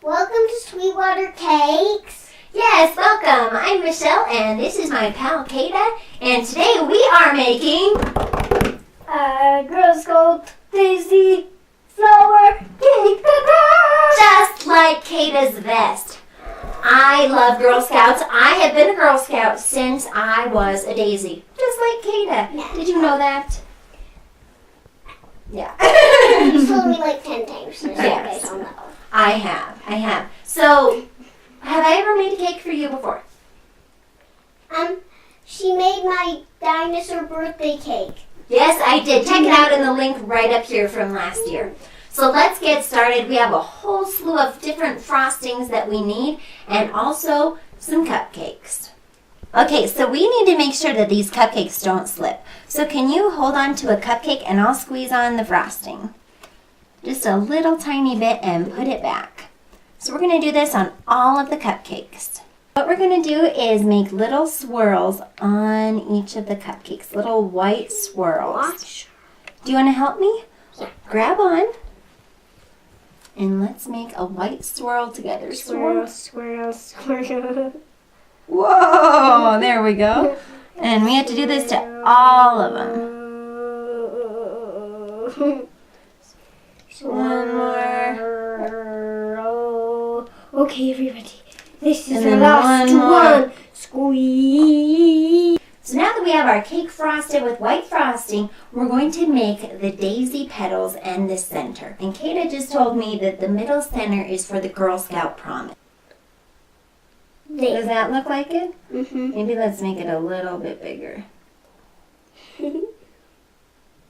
Welcome to Sweetwater Cakes. Yes, welcome. I'm Michelle, and this is my pal Kaida, and today we are making Girl Scout Daisy Flower Cake. just like Kaida's vest. I love Girl Scouts. I have been a Girl Scout since I was a daisy, just like Kaida. Yeah. Did you know that? Yeah. You told me like 10 times. So Yes. I don't know. I have. So, have I ever made a cake for you before? She made my dinosaur birthday cake. Yes, I did. Check it out in the link right up here from last year. So let's get started. We have a whole slew of different frostings that we need and also some cupcakes. Okay, so we need to make sure that these cupcakes don't slip. So can you hold on to a cupcake and I'll squeeze on the frosting? Just a little tiny bit and put it back. So we're going to do this on all of the cupcakes. What we're going to do is make little swirls on each of the cupcakes, little white swirls. Watch. Do you want to help me? Yeah. Grab on. And let's make a white swirl together. Swirl, swirl, swirl. Whoa, there we go. And we have to do this to all of them. One more. Okay, everybody. This is And the then last one more. one. Squeeze. So now that we have our cake frosted with white frosting, we're going to make the daisy petals and the center. And Kaida just told me that the middle center is for the Girl Scout promise. Does that look like it? Mm-hmm. Maybe let's make it a little bit bigger.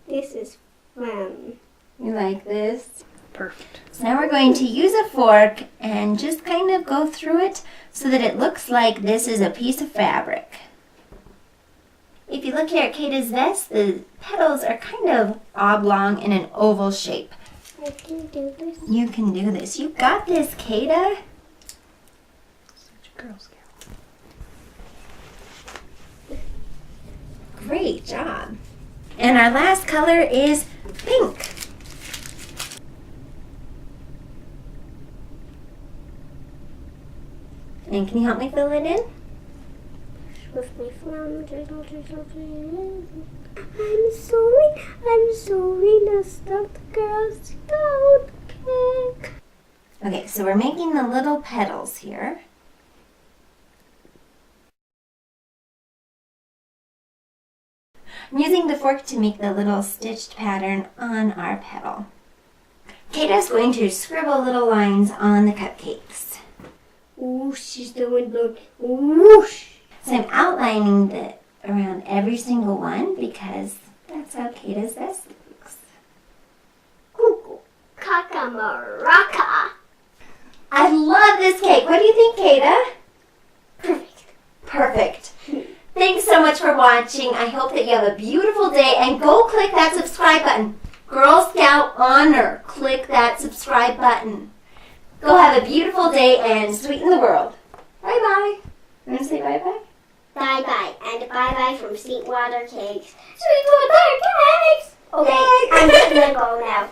This is fun. You like this? Perfect. So now we're going to use a fork and just kind of go through it so that it looks like this is a piece of fabric. If you look here at Kaida's vest, the petals are kind of oblong in an oval shape. I can do this. You can do this. You got this, Kaida. Such a Girl Scout. Great job. And our last color is pink. And can you help me fill it in? With my phone. I'm sewing a stuffed Girl Scout cake. Okay, so we're making the little petals here. I'm using the fork to make the little stitched pattern on our petal. Kaida's going to scribble little lines on the cupcakes. Ooh, she's doing the whoosh. So I'm outlining it around every single one because that's how Kaida's vest looks. Cuckoo, caca-maraca. I love this cake. What do you think, Kaida? Perfect. Perfect. Thanks so much for watching. I hope that you have a beautiful day and go click that subscribe button. Girl Scout Honor. Click that subscribe button. Go have a beautiful day and sweeten the world. Bye-bye. You want to say bye-bye? Bye-bye. And bye-bye from Sweetwater Cakes. Sweetwater Cakes! Okay, Yay. I'm just gonna go now.